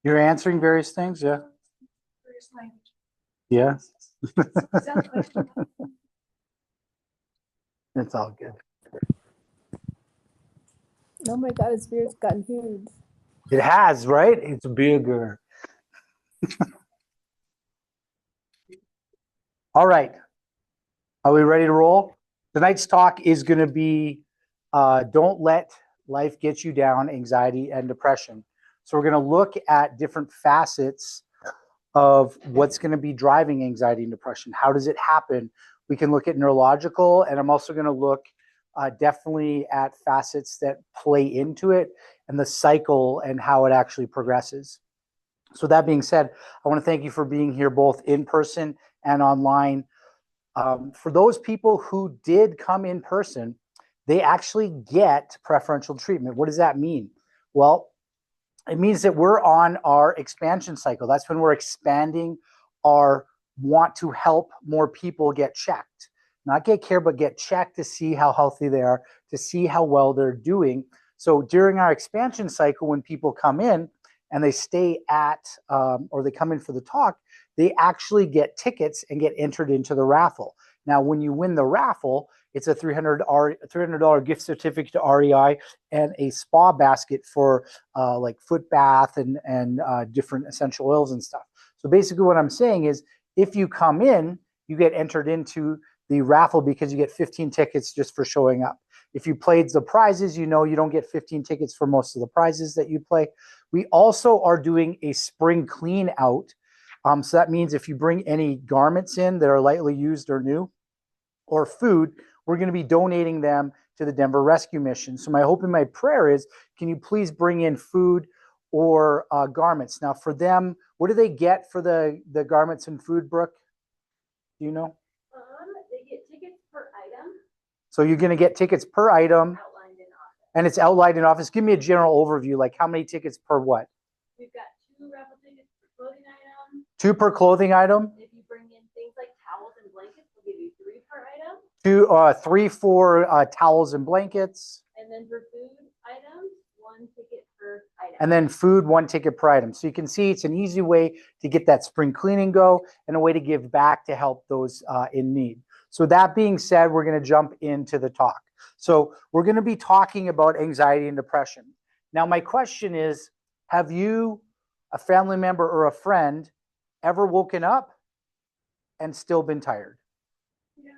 You're answering various things, yeah. Yeah. It's all good. Oh my God, his beard's gotten huge. It has, right? It's bigger. All right. Are we ready to roll? Tonight's talk is going to be don't let life get you down, anxiety and depression. So we're going to look at different facets of what's going to be driving anxiety and depression. How does it happen? We can look at neurological, and I'm also going to look definitely at facets that play into it and the cycle and how it actually progresses. So that being said, I want to thank you for being here both in person and online. For those people who did come in person, they actually get preferential treatment. What does that mean? Well, it means that we're on our expansion cycle. That's when we're expanding our want to help more people get checked. Not get care, but get checked to see how healthy they are, to see how well they're doing. So during our expansion cycle, when people come in and they stay at, or they come in for the talk, they actually get tickets and get entered into the raffle. Now, when you win the raffle, it's a $300 gift certificate to REI and a spa basket for like foot bath and different essential oils and stuff. So basically what I'm saying is if you come in, you get entered into the raffle because you get 15 tickets just for showing up. If you played the prizes, you know you don't get 15 tickets for most of the prizes that you play. We also are doing a spring clean out. So that means if you bring any garments in that are lightly used or new or food, we're going to be donating them to the Denver Rescue Mission. So my hope and my prayer is, can you please bring in food or garments? Now for them, what do they get for the garments and food, Brooke? Do you know? They get tickets per item. So you're going to get tickets per item. Outlined in office. And it's outlined in office. Give me a general overview, like how many tickets per what? We've got 2 raffle tickets per clothing item. 2 per clothing item. If you bring in things like towels and blankets, we'll give you 3 per item. 3 for towels and blankets. And then for food items, 1 ticket per item. And then food, 1 ticket per item. So you can see it's an easy way to get that spring cleaning go and a way to give back to help those in need. So that being said, we're going to jump into the talk. So we're going to be talking about anxiety and depression. Now, my question is, have you, a family member or a friend, ever woken up and still been tired? Yes.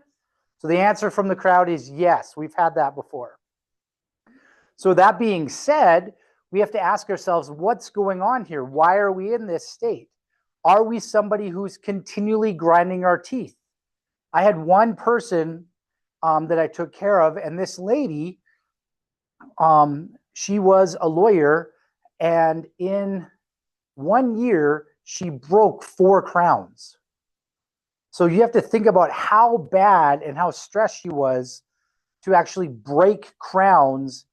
So the answer from the crowd is yes, we've had that before. So that being said, we have to ask ourselves, what's going on here? Why are we in this state? Are we somebody who's continually grinding our teeth? I had one person that I took care of, and this lady, she was a lawyer, and in 1 year, she broke 4 crowns. So you have to think about how bad and how stressed she was to actually break crowns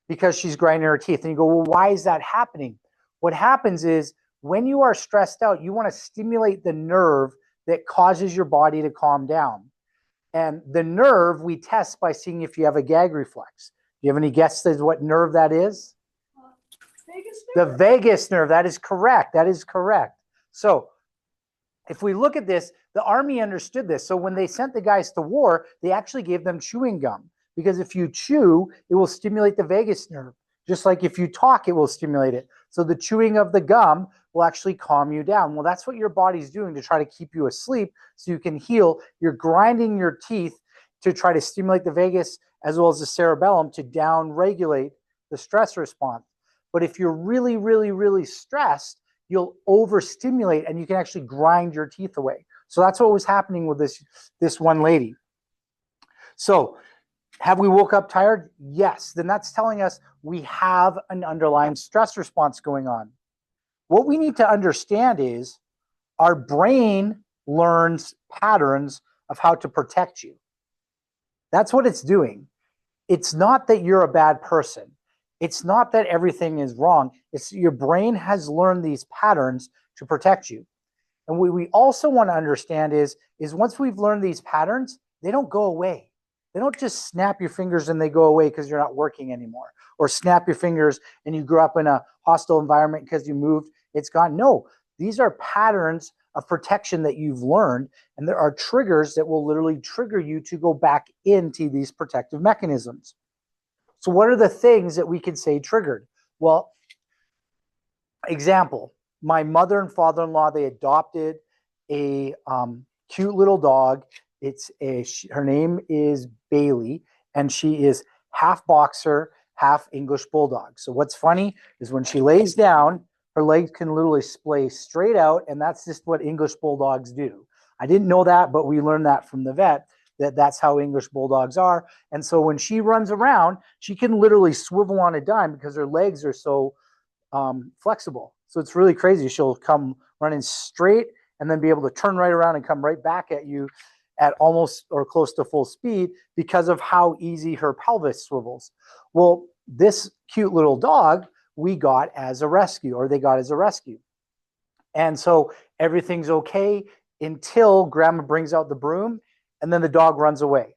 because she's grinding her teeth. And you go, well, why is that happening? What happens is when you are stressed out, you want to stimulate the nerve that causes your body to calm down. And the nerve we test by seeing if you have a gag reflex. Do you have any guesses what nerve that is? Vagus nerve. The vagus nerve. That is correct. That is correct. So if we look at this, the Army understood this. So when they sent the guys to war, they actually gave them chewing gum. Because if you chew, it will stimulate the vagus nerve. Just like if you talk, it will stimulate it. So the chewing of the gum will actually calm you down. Well, that's what your body's doing to try to keep you asleep so you can heal. You're grinding your teeth to try to stimulate the vagus as well as the cerebellum to down-regulate the stress response. But if you're really, really, really stressed, you'll overstimulate and you can actually grind your teeth away. So that's what was happening with this one lady. So have we woke up tired? Yes. Then that's telling us we have an underlying stress response going on. What we need to understand is our brain learns patterns of how to protect you. That's what it's doing. It's not that you're a bad person. It's not that everything is wrong. It's your brain has learned these patterns to protect you. And what we also want to understand is once we've learned these patterns, they don't go away. They don't just snap your fingers and they go away because you're not working anymore, or snap your fingers and you grew up in a hostile environment because you moved, it's gone. No, these are patterns of protection that you've learned, and there are triggers that will literally trigger you to go back into these protective mechanisms. So what are the things that we can say triggered? Well, example, my mother and father-in-law, they adopted a cute little dog. Her name is Bailey, and she is half boxer, half English bulldog. So what's funny is when she lays down, her legs can literally splay straight out, and that's just what English bulldogs do. I didn't know that, but we learned that from the vet, that's how English bulldogs are. And so when she runs around, she can literally swivel on a dime because her legs are so flexible. So it's really crazy. She'll come running straight and then be able to turn right around and come right back at you at almost or close to full speed because of how easy her pelvis swivels. Well, this cute little dog we got as a rescue, or they got as a rescue. And so everything's okay until grandma brings out the broom and then the dog runs away.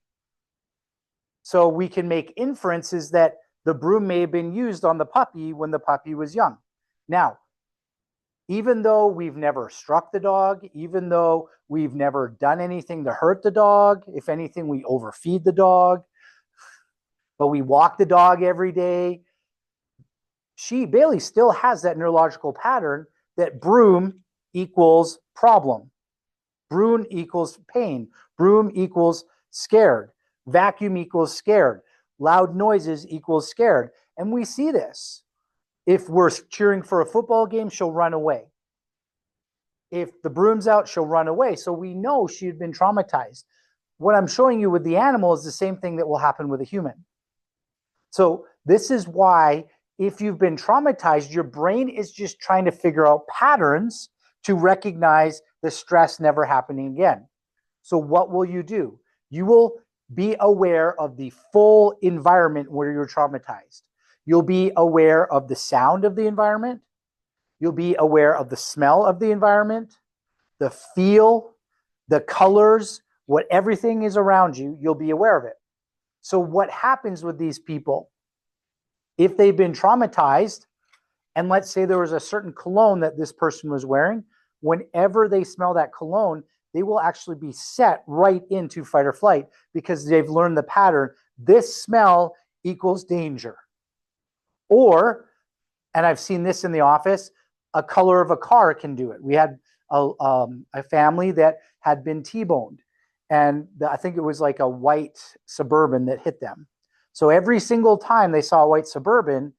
So we can make inferences that the broom may have been used on the puppy when the puppy was young. Now, even though we've never struck the dog, even though we've never done anything to hurt the dog, if anything, we overfeed the dog, but we walk the dog every day, Bailey still has that neurological pattern that broom equals problem. Broom equals pain. Broom equals scared. Vacuum equals scared. Loud noises equals scared. And we see this. If we're cheering for a football game, she'll run away. If the broom's out, she'll run away. So we know she had been traumatized. What I'm showing you with the animal is the same thing that will happen with a human. So this is why if you've been traumatized, your brain is just trying to figure out patterns to recognize the stress never happening again. So what will you do? You will be aware of the full environment where you're traumatized. You'll be aware of the sound of the environment. You'll be aware of the smell of the environment, the feel, the colors, what everything is around you, you'll be aware of it. So what happens with these people? If they've been traumatized, and let's say there was a certain cologne that this person was wearing, whenever they smell that cologne, they will actually be set right into fight or flight because they've learned the pattern. This smell equals danger. Or, and I've seen this in the office, a color of a car can do it. We had a family that had been T-boned, and I think it was like a white Suburban that hit them. So every single time they saw a white Suburban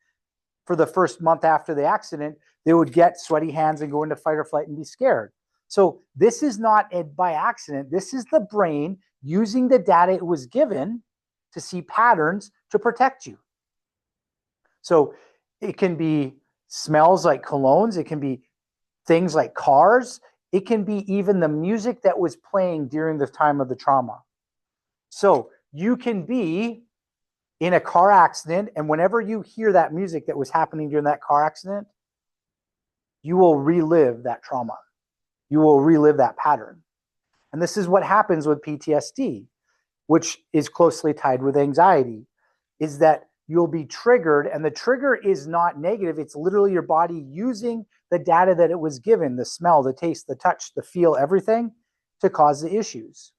for the first month after the accident, they would get sweaty hands and go into fight or flight and be scared. So this is not by accident. This is the brain using the data it was given to see patterns to protect you. So it can be smells like colognes. It can be things like cars. It can be even the music that was playing during the time of the trauma. So you can be in a car accident, and whenever you hear that music that was happening during that car accident, you will relive that trauma. You will relive that pattern. And this is what happens with PTSD, which is closely tied with anxiety, is that you'll be triggered, and the trigger is not negative. It's literally your body using the data that it was given, the smell, the taste, the touch, the feel, everything, to cause the issues.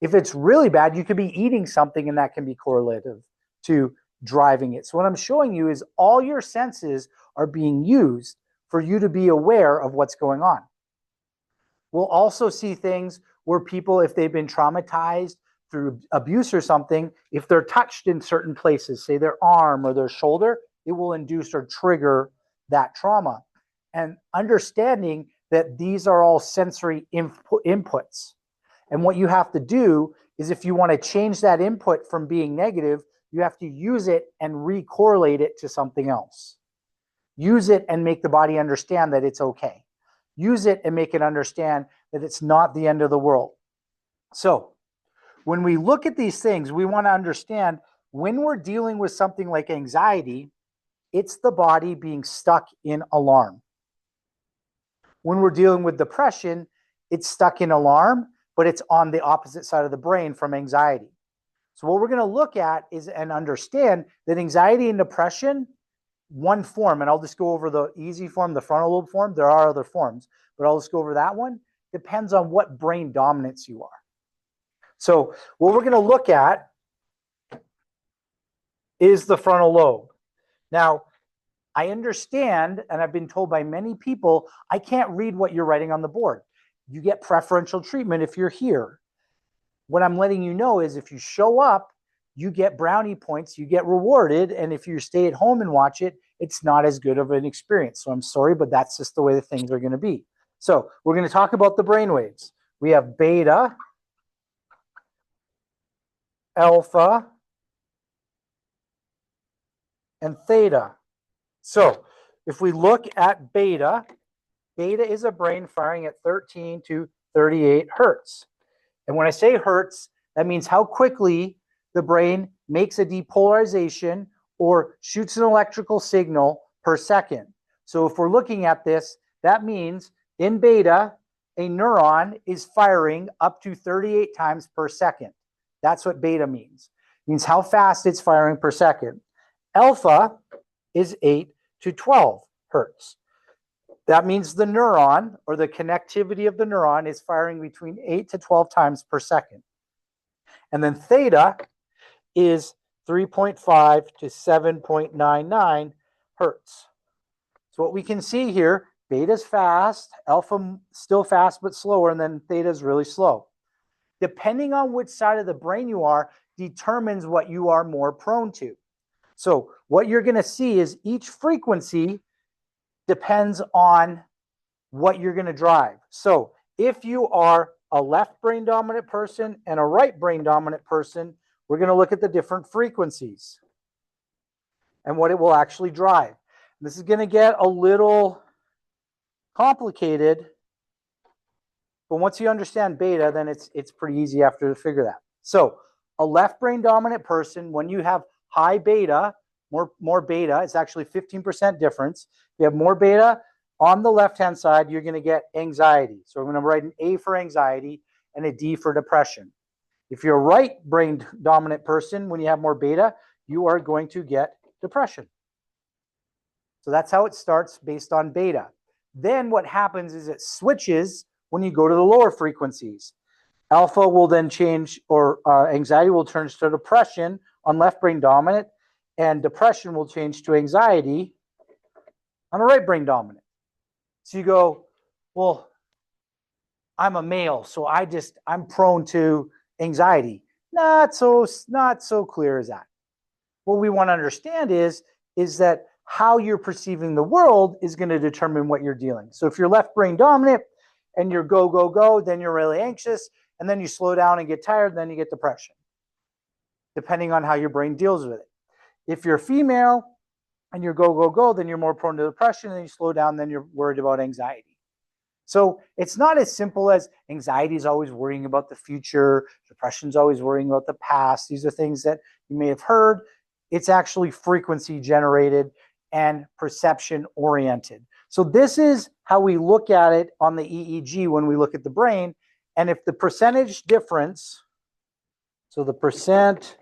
If it's really bad, you could be eating something, and that can be correlative to driving it. So what I'm showing you is all your senses are being used for you to be aware of what's going on. We'll also see things where people, if they've been traumatized through abuse or something, if they're touched in certain places, say their arm or their shoulder, it will induce or trigger that trauma. And understanding that these are all sensory inputs. And what you have to do is, if you want to change that input from being negative, you have to use it and re-correlate it to something else. Use it and make the body understand that it's okay. Use it and make it understand that it's not the end of the world. So when we look at these things, we want to understand when we're dealing with something like anxiety, it's the body being stuck in alarm. When we're dealing with depression, it's stuck in alarm, but it's on the opposite side of the brain from anxiety. So what we're going to look at is and understand that anxiety and depression, one form, and I'll just go over the easy form, the frontal lobe form. There are other forms, but I'll just go over that one. Depends on what brain dominance you are. So what we're going to look at is the frontal lobe. Now, I understand, and I've been told by many people, I can't read what you're writing on the board. You get preferential treatment if you're here. What I'm letting you know is if you show up, you get brownie points, you get rewarded, and if you stay at home and watch it, it's not as good of an experience. So I'm sorry, but that's just the way that things are going to be. So we're going to talk about the brain waves. We have beta, alpha, and theta. So if we look at beta, beta is a brain firing at 13 to 38 hertz. And when I say hertz, that means how quickly the brain makes a depolarization or shoots an electrical signal per second. So if we're looking at this, that means in beta, a neuron is firing up to 38 times per second. That's what beta means. It means how fast it's firing per second. Alpha is 8 to 12 hertz. That means the neuron or the connectivity of the neuron is firing between 8 to 12 times per second. And then theta is 3.5 to 7.99 hertz. So what we can see here, beta is fast, alpha still fast but slower, and then theta is really slow. Depending on which side of the brain you are, determines what you are more prone to. So what you're going to see is each frequency depends on what you're going to drive. So if you are a left brain dominant person and a right brain dominant person, we're going to look at the different frequencies and what it will actually drive. This is going to get a little complicated, but once you understand beta, then it's pretty easy after to figure that. So a left brain dominant person, when you have high beta, more beta, it's actually 15% difference. You have more beta on the left-hand side, you're going to get anxiety. So I'm going to write an A for anxiety and a D for depression. If you're a right brain dominant person, when you have more beta, you are going to get depression. So that's how it starts based on beta. Then what happens is it switches when you go to the lower frequencies. Alpha will then change, or anxiety will turn to depression on left brain dominant, and depression will change to anxiety on a right brain dominant. So you go, well, I'm a male, so I'm prone to anxiety. Not so clear as that. What we want to understand is that how you're perceiving the world is going to determine what you're dealing. So if you're left brain dominant and you're go, go, go, then you're really anxious, and then you slow down and get tired, then you get depression, depending on how your brain deals with it. If you're female and you're go, go, go, then you're more prone to depression, and then you slow down, then you're worried about anxiety. So it's not as simple as anxiety is always worrying about the future, depression is always worrying about the past. These are things that you may have heard. It's actually frequency generated and perception oriented. So this is how we look at it on the EEG when we look at the brain. And if the percentage difference, so the percent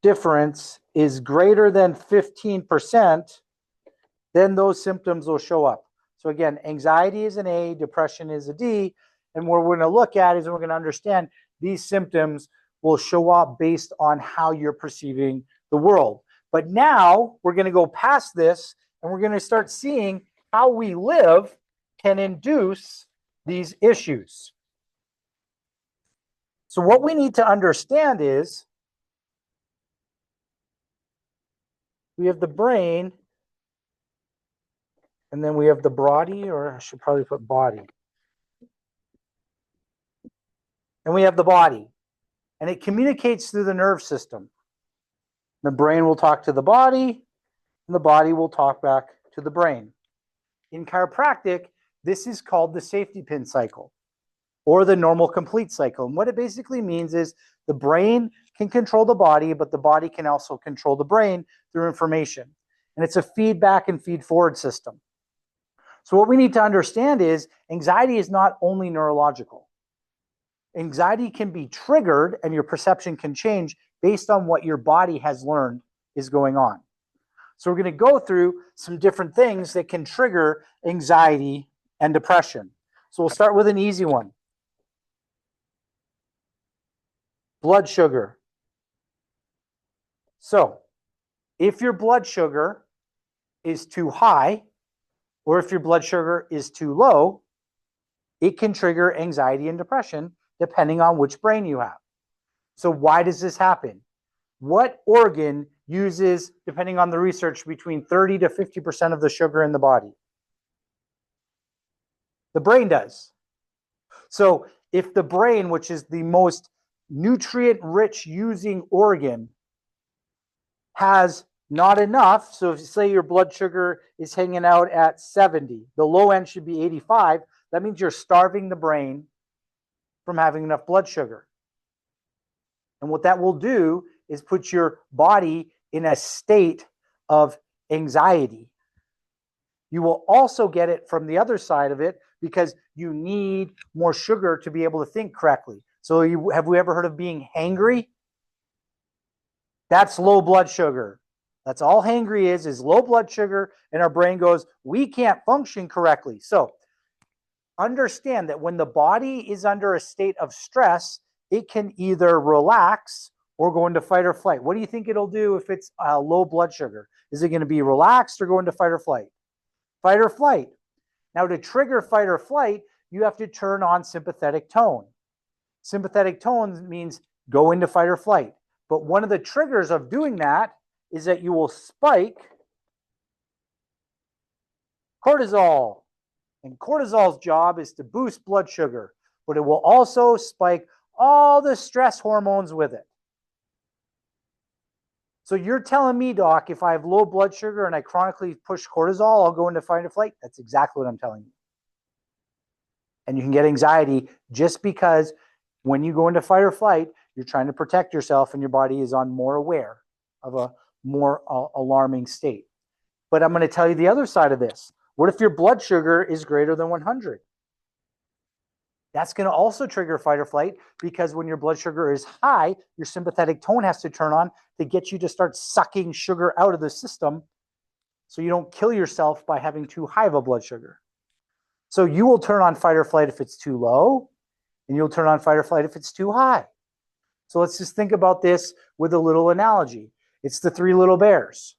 difference is greater than 15%, then those symptoms will show up. So again, anxiety is an A, depression is a D, and what we're going to look at is we're going to understand these symptoms will show up based on how you're perceiving the world. But now we're going to go past this, and we're going to start seeing how we live can induce these issues. So what we need to understand is we have the brain, and then we have the body, or I should probably put body. And we have the body, and it communicates through the nerve system. The brain will talk to the body, and the body will talk back to the brain. In chiropractic, this is called the safety pin cycle, or the normal complete cycle. And what it basically means is the brain can control the body, but the body can also control the brain through information. And it's a feedback and feed forward system. So what we need to understand is anxiety is not only neurological. Anxiety can be triggered and your perception can change based on what your body has learned is going on. So we're going to go through some different things that can trigger anxiety and depression. So we'll start with an easy one. Blood sugar. So if your blood sugar is too high, or if your blood sugar is too low, it can trigger anxiety and depression depending on which brain you have. So why does this happen? What organ uses, depending on the research, between 30 to 50% of the sugar in the body? The brain does. So if the brain, which is the most nutrient-rich using organ, has not enough, so if you say your blood sugar is hanging out at 70, the low end should be 85, that means you're starving the brain from having enough blood sugar. And what that will do is put your body in a state of anxiety. You will also get it from the other side of it because you need more sugar to be able to think correctly. So have we ever heard of being hangry? That's low blood sugar. That's all hangry is low blood sugar, and our brain goes, we can't function correctly. So understand that when the body is under a state of stress, it can either relax or go into fight or flight. What do you think it'll do if it's low blood sugar? Is it going to be relaxed or go into fight or flight? Fight or flight. Now, to trigger fight or flight, you have to turn on sympathetic tone. Sympathetic tone means go into fight or flight. But one of the triggers of doing that is that you will spike cortisol. And cortisol's job is to boost blood sugar, but it will also spike all the stress hormones with it. So you're telling me, doc, if I have low blood sugar and I chronically push cortisol, I'll go into fight or flight? That's exactly what I'm telling you. And you can get anxiety just because when you go into fight or flight, you're trying to protect yourself and your body is on more aware of a more alarming state. But I'm going to tell you the other side of this. What if your blood sugar is greater than 100? That's going to also trigger fight or flight because when your blood sugar is high, your sympathetic tone has to turn on to get you to start sucking sugar out of the system so you don't kill yourself by having too high of a blood sugar. So you will turn on fight or flight if it's too low, and you'll turn on fight or flight if it's too high. So let's just think about this with a little analogy. It's the three little bears.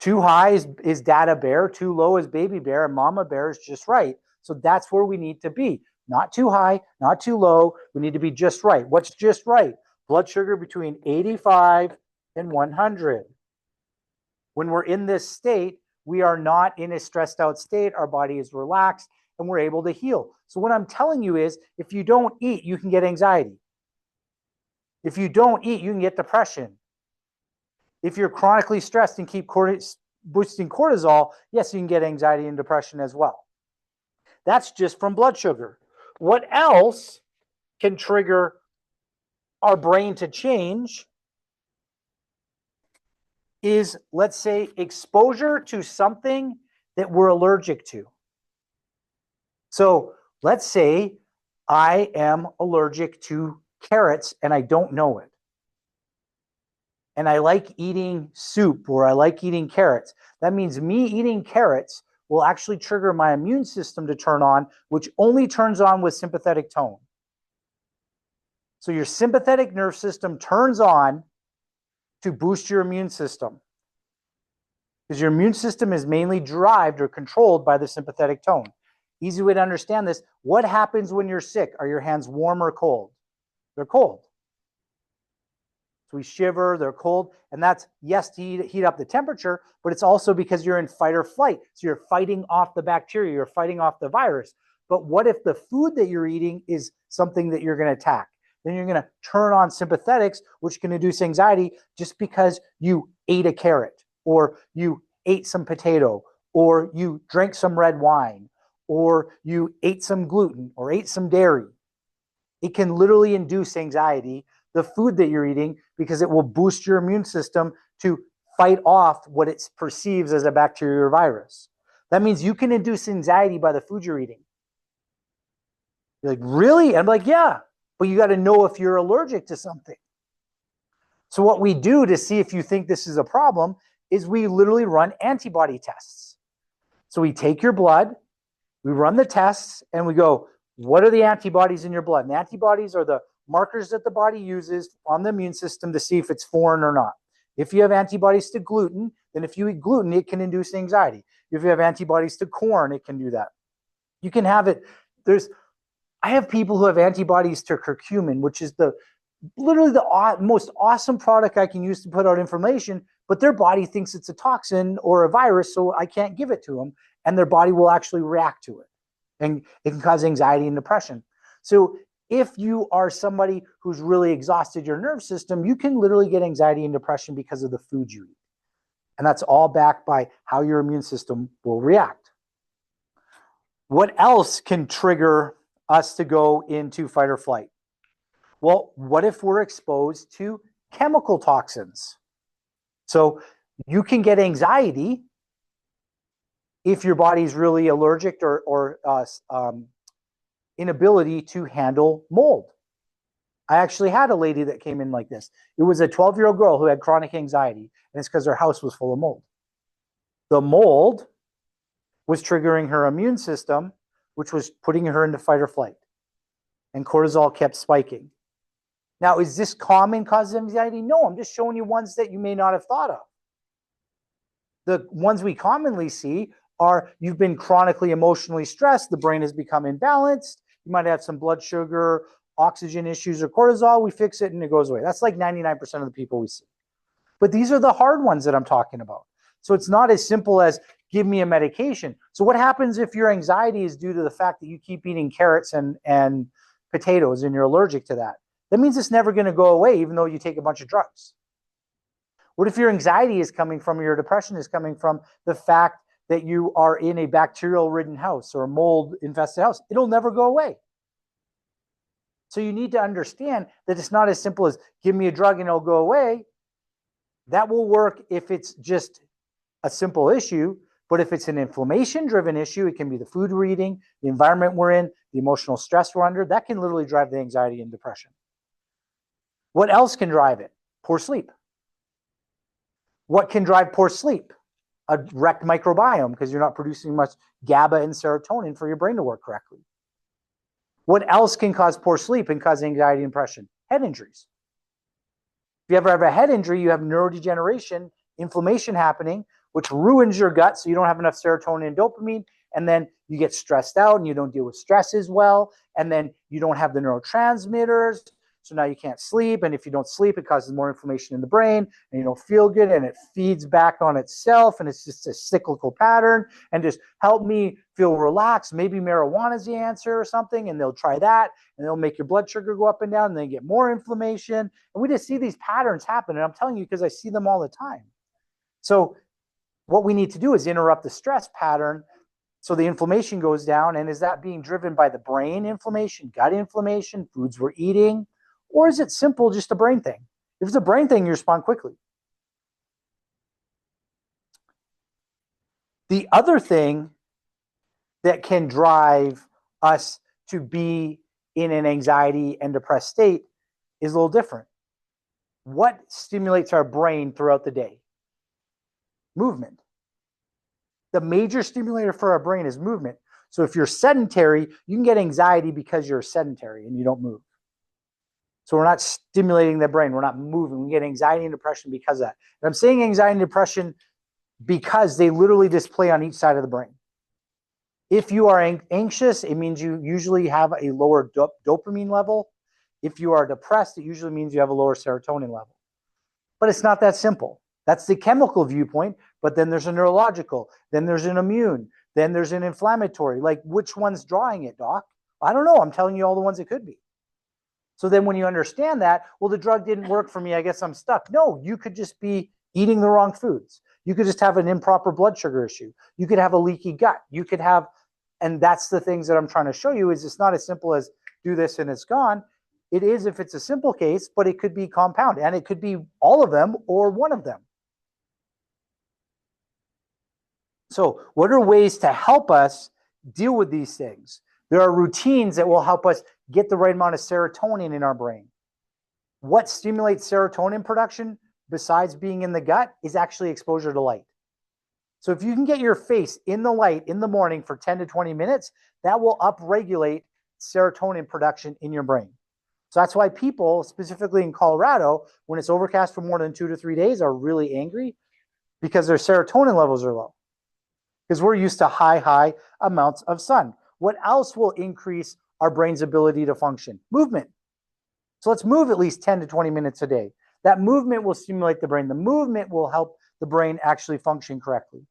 Too high is dada bear, too low is baby bear, and mama bear is just right. So that's where we need to be. Not too high, not too low. We need to be just right. What's just right? Blood sugar between 85 and 100. When we're in this state, we are not in a stressed out state. Our body is relaxed and we're able to heal. So what I'm telling you is if you don't eat, you can get anxiety. If you don't eat, you can get depression. If you're chronically stressed and keep boosting cortisol, yes, you can get anxiety and depression as well. That's just from blood sugar. What else can trigger our brain to change is, let's say, exposure to something that we're allergic to. So let's say I am allergic to carrots and I don't know it. And I like eating soup or I like eating carrots. That means me eating carrots will actually trigger my immune system to turn on, which only turns on with sympathetic tone. So your sympathetic nerve system turns on to boost your immune system. Because your immune system is mainly derived or controlled by the sympathetic tone. Easy way to understand this. What happens when you're sick? Are your hands warm or cold? They're cold. So we shiver, they're cold. And that's, yes, to heat up the temperature, but it's also because you're in fight or flight. So you're fighting off the bacteria, you're fighting off the virus. But what if the food that you're eating is something that you're going to attack? Then you're going to turn on sympathetics, which can induce anxiety just because you ate a carrot, or you ate some potato, or you drank some red wine, or you ate some gluten, or ate some dairy. It can literally induce anxiety, the food that you're eating, because it will boost your immune system to fight off what it perceives as a bacteria or virus. That means you can induce anxiety by the food you're eating. You're like, really? And I'm like, yeah, but you got to know if you're allergic to something. So what we do to see if you think this is a problem is we literally run antibody tests. So we take your blood, we run the tests, and we go, what are the antibodies in your blood? And the antibodies are the markers that the body uses on the immune system to see if it's foreign or not. If you have antibodies to gluten, then if you eat gluten, it can induce anxiety. If you have antibodies to corn, it can do that. You can have it. I have people who have antibodies to curcumin, which is literally the most awesome product I can use to put out inflammation, but their body thinks it's a toxin or a virus, so I can't give it to them, and their body will actually react to it, and it can cause anxiety and depression. So if you are somebody who's really exhausted your nerve system, you can literally get anxiety and depression because of the food you eat, and that's all backed by how your immune system will react. What else can trigger us to go into fight or flight? Well, what if we're exposed to chemical toxins? So you can get anxiety if your body's really allergic or inability to handle mold. I actually had a lady that came in like this. It was a 12-year-old girl who had chronic anxiety, and it's because her house was full of mold. The mold was triggering her immune system, which was putting her into fight or flight, and cortisol kept spiking. Now, is this common cause of anxiety? No, I'm just showing you ones that you may not have thought of. The ones we commonly see are you've been chronically emotionally stressed, the brain has become imbalanced, you might have some blood sugar, oxygen issues, or cortisol. We fix it and it goes away. That's like 99% of the people we see. But these are the hard ones that I'm talking about. So it's not as simple as give me a medication. So what happens if your anxiety is due to the fact that you keep eating carrots and potatoes and you're allergic to that? That means it's never going to go away even though you take a bunch of drugs. What if your anxiety is coming from, your depression is coming from the fact that you are in a bacterial-ridden house or a mold-infested house? It'll never go away. So you need to understand that it's not as simple as give me a drug and it'll go away. That will work if it's just a simple issue, but if it's an inflammation-driven issue, it can be the food we're eating, the environment we're in, the emotional stress we're under. That can literally drive the anxiety and depression. What else can drive it? Poor sleep. What can drive poor sleep? A wrecked microbiome because you're not producing much GABA and serotonin for your brain to work correctly. What else can cause poor sleep and cause anxiety and depression? Head injuries. If you ever have a head injury, you have neurodegeneration, inflammation happening, which ruins your gut so you don't have enough serotonin and dopamine, and then you get stressed out and you don't deal with stress as well, and then you don't have the neurotransmitters, so now you can't sleep, and if you don't sleep, it causes more inflammation in the brain, and you don't feel good, and it feeds back on itself, and it's just a cyclical pattern, and just help me feel relaxed. Maybe marijuana is the answer or something, and they'll try that, and they'll make your blood sugar go up and down, and then get more inflammation, and we just see these patterns happen, and I'm telling you because I see them all the time. So what we need to do is interrupt the stress pattern so the inflammation goes down, and is that being driven by the brain inflammation, gut inflammation, foods we're eating, or is it simple, just a brain thing? If it's a brain thing, you respond quickly. The other thing that can drive us to be in an anxiety and depressed state is a little different. What stimulates our brain throughout the day? Movement. The major stimulator for our brain is movement. So if you're sedentary, you can get anxiety because you're sedentary and you don't move. So we're not stimulating the brain. We're not moving. We get anxiety and depression because of that. And I'm saying anxiety and depression because they literally display on each side of the brain. If you are anxious, it means you usually have a lower dopamine level. If you are depressed, it usually means you have a lower serotonin level. But it's not that simple. That's the chemical viewpoint, but then there's a neurological, then there's an immune, then there's an inflammatory. Like, which one's drawing it, doc? I don't know. I'm telling you all the ones it could be. So then when you understand that, well, the drug didn't work for me, I guess I'm stuck. No, you could just be eating the wrong foods. You could just have an improper blood sugar issue. You could have a leaky gut. You could have, and that's the things that I'm trying to show you, is it's not as simple as do this and it's gone. It is if it's a simple case, but it could be compounded, and it could be all of them or one of them. So what are ways to help us deal with these things? There are routines that will help us get the right amount of serotonin in our brain. What stimulates serotonin production besides being in the gut is actually exposure to light. So if you can get your face in the light in the morning for 10 to 20 minutes, that will upregulate serotonin production in your brain. So that's why people, specifically in Colorado, when it's overcast for more than 2 to 3 days, are really angry, because their serotonin levels are low. Because we're used to high amounts of sun. What else will increase our brain's ability to function? Movement. So let's move at least 10 to 20 minutes a day. That movement will stimulate the brain. The movement will help the brain actually function correctly.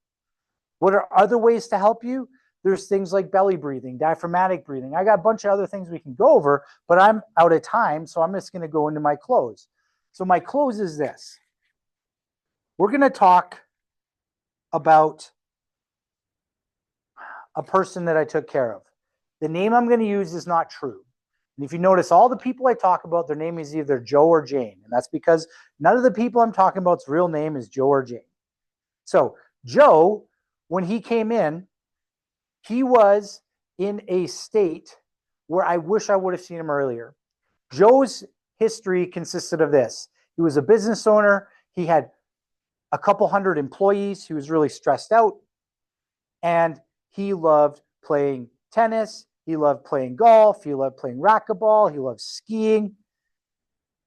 What are other ways to help you? There's things like belly breathing, diaphragmatic breathing. I got a bunch of other things we can go over, but I'm out of time, so I'm just going to go into my close. So my close is this. We're going to talk about a person that I took care of. The name I'm going to use is not true. And if you notice, all the people I talk about, their name is either Joe or Jane. And that's because none of the people I'm talking about's real name is Joe or Jane. So Joe, when he came in, he was in a state where I wish I would have seen him earlier. Joe's history consisted of this. He was a business owner. He had a couple hundred employees. He was really stressed out. And he loved playing tennis. He loved playing golf. He loved playing racquetball. He loved skiing.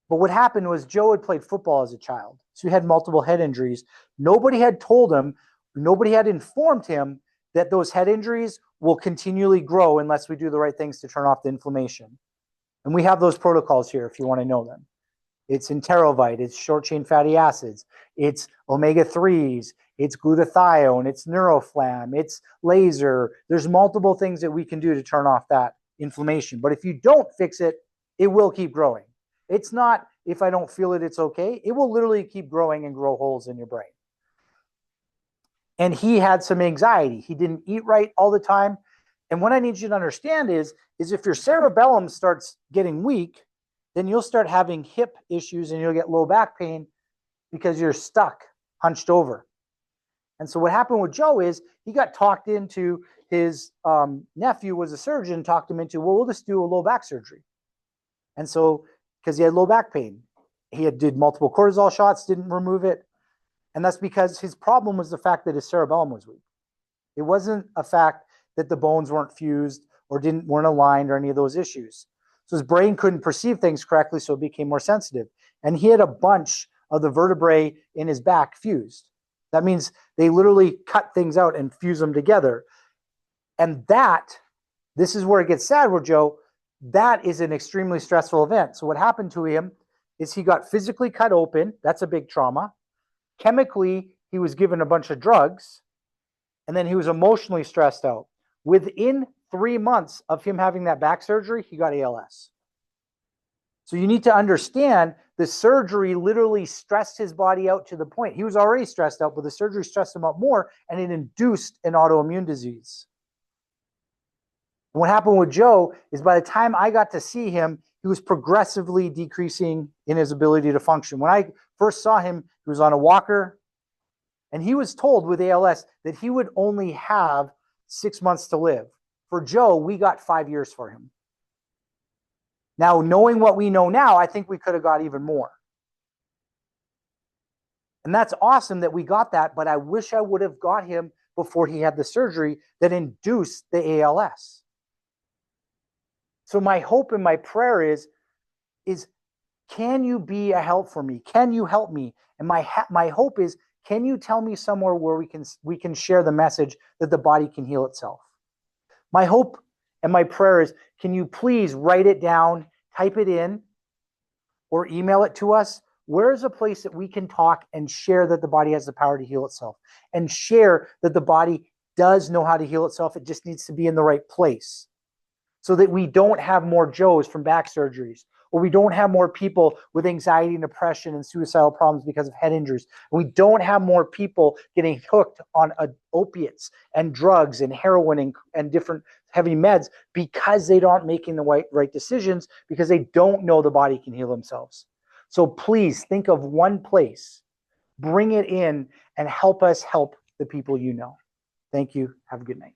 But what happened was Joe had played football as a child. So he had multiple head injuries. Nobody had told him, nobody had informed him that those head injuries will continually grow unless we do the right things to turn off the inflammation. And we have those protocols here if you want to know them. It's Enterovite, it's short-chain fatty acids, it's omega-3s, it's glutathione, it's Neuroflam, it's laser. There's multiple things that we can do to turn off that inflammation. But if you don't fix it, it will keep growing. It's not, if I don't feel it, it's okay. It will literally keep growing and grow holes in your brain. And he had some anxiety. He didn't eat right all the time. And what I need you to understand is if your cerebellum starts getting weak, then you'll start having hip issues and you'll get low back pain because you're stuck, hunched over. And so what happened with Joe is he got talked into, his nephew was a surgeon, talked him into, well, we'll just do a low back surgery. And so, because he had low back pain, did multiple cortisol shots, didn't remove it. And that's because his problem was the fact that his cerebellum was weak. It wasn't a fact that the bones weren't fused or weren't aligned or any of those issues. So his brain couldn't perceive things correctly, so it became more sensitive. And he had a bunch of the vertebrae in his back fused. That means they literally cut things out and fuse them together. And this is where it gets sad with Joe, that is an extremely stressful event. So what happened to him is he got physically cut open. That's a big trauma. Chemically, he was given a bunch of drugs, and then he was emotionally stressed out. Within 3 months of him having that back surgery, he got ALS. So you need to understand the surgery literally stressed his body out to the point. He was already stressed out, but the surgery stressed him out more, and it induced an autoimmune disease. And what happened with Joe is by the time I got to see him, he was progressively decreasing in his ability to function. When I first saw him, he was on a walker, and he was told with ALS that he would only have 6 months to live. For Joe, we got 5 years for him. Now, knowing what we know now, I think we could have got even more. And that's awesome that we got that, but I wish I would have got him before he had the surgery that induced the ALS. So my hope and my prayer is can you be a help for me? Can you help me? And my hope is, can you tell me somewhere where we can share the message that the body can heal itself? My hope and my prayer is, can you please write it down, type it in, or email it to us? Where is a place that we can talk and share that the body has the power to heal itself, and share that the body does know how to heal itself? It just needs to be in the right place, so that we don't have more Joes from back surgeries, or we don't have more people with anxiety and depression and suicidal problems because of head injuries. We don't have more people getting hooked on opiates and drugs and heroin and different heavy meds because they aren't making the right decisions, because they don't know the body can heal themselves. So please think of one place, bring it in, and help us help the people you know. Thank you. Have a good night.